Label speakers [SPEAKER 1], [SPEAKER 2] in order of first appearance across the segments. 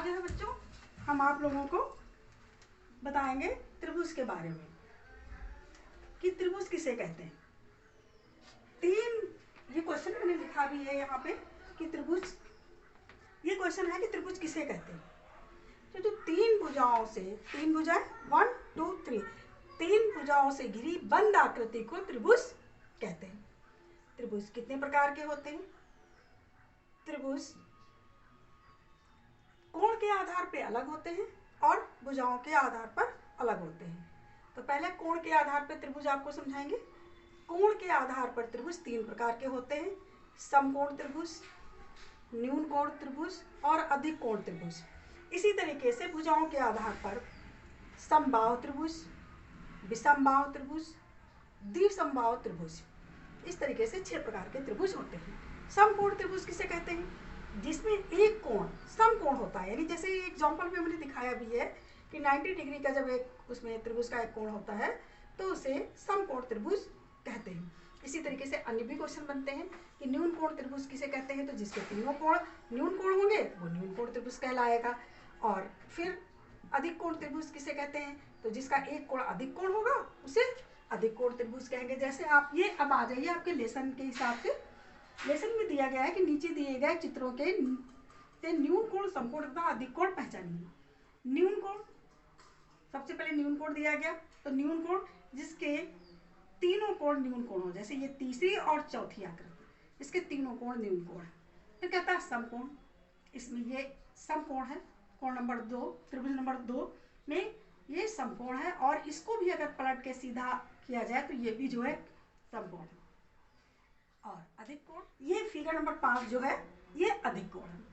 [SPEAKER 1] जो है बच्चों, हम आप लोगों को बताएंगे त्रिभुज के बारे में कि त्रिभुज किसे कहते हैं। ये क्वेश्चन मैंने लिखा भी है यहाँ पे कि त्रिभुज, ये क्वेश्चन है कि त्रिभुज किसे कहते हैं। तो जो तीन भुजाओं से, तीन भुजाएं 1 2 3, तीन भुजाओं से घिरी बंद आकृति को त्रिभुज कहते हैं। त्रिभुज कितने प्रकार के होते हैं? त्रिभुज कोण के आधार पे अलग होते हैं और भुजाओं के आधार पर अलग होते हैं। तो पहले कोण के आधार पर त्रिभुज आपको समझाएंगे। कोण के आधार पर त्रिभुज तीन प्रकार के होते हैं: समकोण त्रिभुज, न्यून कोण त्रिभुज और अधिक कोण त्रिभुज। इसी तरीके से भुजाओं के आधार पर समबाहु त्रिभुज, विषमबाहु त्रिभुज, द्विसमबाहु त्रिभुज, इस तरीके से 6 प्रकार के त्रिभुज होते हैं। समकोण त्रिभुज किसे कहते हैं? जिसमें एक कोण समकोण होता है, यानी जैसे एग्जांपल में मैंने दिखाया भी है कि 90 डिग्री का जब एक उसमें त्रिभुज का एक कोण होता है तो उसे समकोण त्रिभुज कहते हैं। इसी तरीके से अन्य भी क्वेश्चन बनते हैं कि न्यून कोण त्रिभुज किसे कहते हैं? तो जिसके तीनों कोण न्यून कोण होंगे वो न्यून कोण त्रिभुज कहलाएगा। और फिर अधिक कोण त्रिभुज किसे कहते हैं? तो जिसका एक कोण अधिक कोण होगा उसे अधिक कोण त्रिभुज कहेंगे। जैसे आप ये अब आ जाइए आपके लेसन के हिसाब से। लेसन में दिया गया है कि नीचे दिए गए चित्रों के न्यून कोण, समकोण तथा अधिक कोण पहचानिए। न्यून कोण, सबसे पहले न्यून कोण दिया गया, तो न्यून कोण जिसके तीनों कोण न्यून कोण हो, जैसे ये तीसरी और चौथी आकृति, इसके तीनों कोण न्यून कोण है। फिर कहता है समकोण, इसमें ये समकोण है, कोण नंबर 2, त्रिभुज नंबर 2 में ये समकोण है और इसको भी अगर पलट के सीधा किया जाए तो ये भी जो है समकोण है। और अधिक कोण, ये फिगर नंबर 5 जो है ये अधिक कोण है।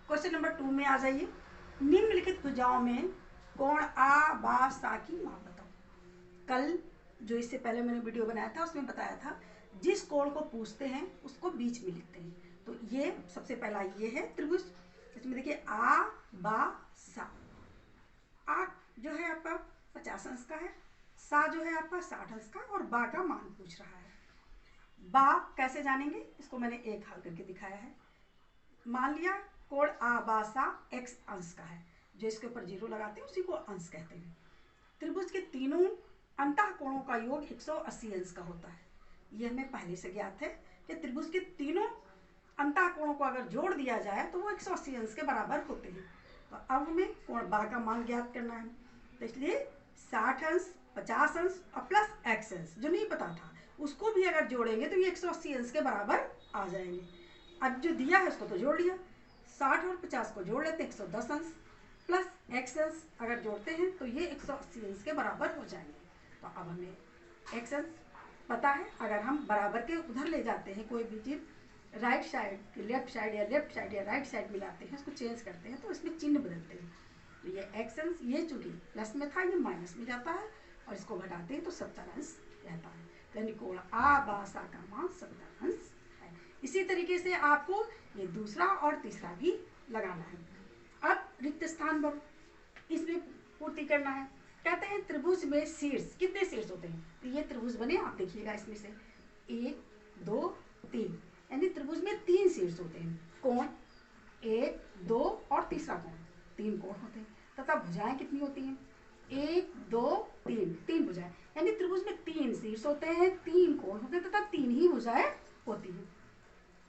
[SPEAKER 1] क्वेश्चन नंबर 2 में आ जाइए। निम्नलिखित भुजाओं में कोण आ बा सा की माप बताओ। कल जो इससे पहले मैंने वीडियो बनाया था उसमें बताया था जिस कोण को पूछते हैं उसको बीच में लिखते हैं। तो ये सबसे पहला ये है त्रिभुज, इसमें देखिए आ बा सा। आ जो है आपका 50 अंश का है, सा जो है आपका 60 अंश का, और बा का मान पूछ रहा है। बा कैसे जानेंगे, इसको मैंने एक हल करके दिखाया है। मान लिया कोण आ बा सा x अंश का है, जो इसके ऊपर 0 लगाते हैं उसी को अंश कहते हैं। त्रिभुज के तीनों अंतः कोणों का योग 180 अंश का होता है। यह हमें पहले से ज्ञात है कि त्रिभुज के तीनों अंतः कोणों को अगर जोड़ दिया जाए तो वो 180 अंश के बराबर होते हैं। तो अब हमें कोण बा का मान ज्ञात करना है, तो इसलिए 60 अंश, 50 अंश और प्लस x अंश जो नहीं पता था उसको भी अगर जोड़ेंगे तो ये 180 अंश के बराबर आ जाएंगे। अब जो दिया है उसको तो जोड़ लिया, 60 और 50 को जोड़ लेते हैं 110 अंश, प्लस x अंश अगर जोड़ते हैं तो ये 180 अंश के बराबर हो जाएंगे। तो अब हमें x अंश पता है, अगर हम बराबर के उधर ले जाते हैं कोई भी चीज़, राइट साइड लेफ्ट साइड या लेफ्ट साइड या राइट साइड मिलाते हैं, उसको चेंज करते हैं तो इसमें चिन्ह बदलते हैं। तो ये x अंश, ये चूंकि प्लस में था ये माइनस में जाता है और इसको घटाते हैं तो 70 अंश रहता है। यानी कोण आ बा सा का मान 70 अंश है। इसी तरीके से आपको ये दूसरा और तीसरा भी लगाना है। अब रिक्त स्थान पर इसमें पूर्ति करना है। कहते हैं त्रिभुज में शीर्ष कितने शीर्ष होते हैं? तो ये त्रिभुज बने, आप देखिएगा इसमें से 1 2 3, यानी त्रिभुज में 3 शीर्ष होते हैं। कोण 1 2 और तीसरा कोण, 3 कोण होते हैं। तथा भुजाएं कितनी होती हैं? 1 2 3, 3 भुजाएं, यानी त्रिभुज में 3 शीर्ष होते हैं, 3 कोण होते हैं तथा 3 ही भुजाएं होती हैं।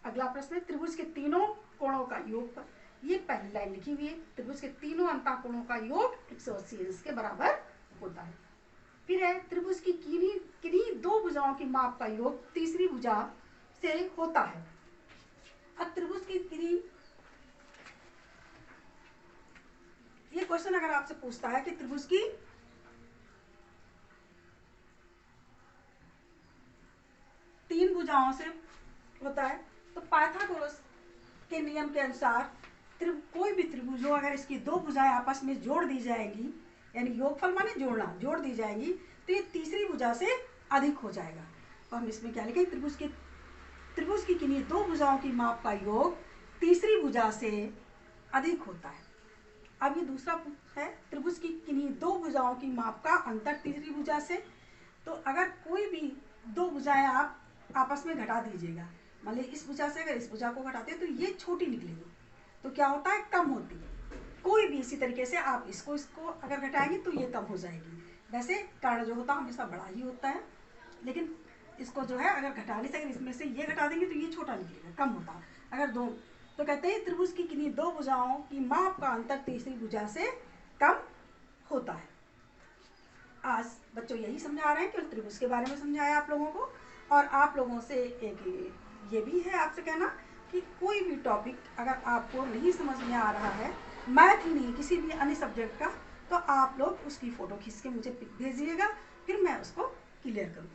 [SPEAKER 1] अगला प्रश्न है त्रिभुज के तीनों कोणों का योग पर। ये पहली लाइन लिखी हुई है, त्रिभुज के तीनों अंतः कोणों का योग 180 अंश के बराबर होता है। फिर है त्रिभुज की किन्हीं 2 भुजाओं की माप का योग तीसरी भुजा से होता है। अब त्रिभुज की किन्हीं, ये क्वेश्चन अगर आपसे पूछता है कि त्रिभुज की तीन भुजाओं से होता है, तो पाइथागोरस के नियम के अनुसार कोई भी त्रिभुज हो, अगर इसकी 2 भुजाएं आपस में जोड़ दी जाएंगी, यानी योगफल माने जोड़ना, जोड़ दी जाएंगी तो ये तीसरी भुजा से अधिक हो जाएगा। तो हम इसमें क्या लिखें? त्रिभुज की किन्हीं 2 भुजाओं की माप का योग तीसरी भुजा से अधिक होता है। अब ये दूसरा है त्रिभुज की किन्हीं 2 भुजाओं की माप का अंतर तीसरी भुजा से। तो अगर कोई भी 2 भुजाएं आप आपस में घटा दीजिएगा, मान लीजिए इस भुजा से अगर इस भुजा को घटाते हैं तो ये छोटी निकलेगी, तो क्या होता है? कम होती है। कोई भी इसी तरीके से आप इसको अगर घटाएंगे तो ये कम हो जाएगी। वैसे कर्ण जो होता है हमेशा बड़ा ही होता है, लेकिन इसको जो है अगर घटा नहीं सकें, इसमें से ये घटा देंगे तो ये छोटा निकलेगा, कम होता है। अगर दो, तो कहते हैं त्रिभुज की किन्हीं दो भुजाओं की माप का अंतर तीसरी भुजा से कम होता है। आज बच्चों यही समझा रहे हैं कि त्रिभुज के बारे में समझाया आप लोगों को। और आप लोगों से एक ये भी है आपसे कहना कि कोई भी टॉपिक अगर आपको नहीं समझ में आ रहा है, मैथ ही नहीं किसी भी अन्य सब्जेक्ट का, तो आप लोग उसकी फ़ोटो खींच के मुझे भेजिएगा, फिर मैं उसको क्लियर करूँ।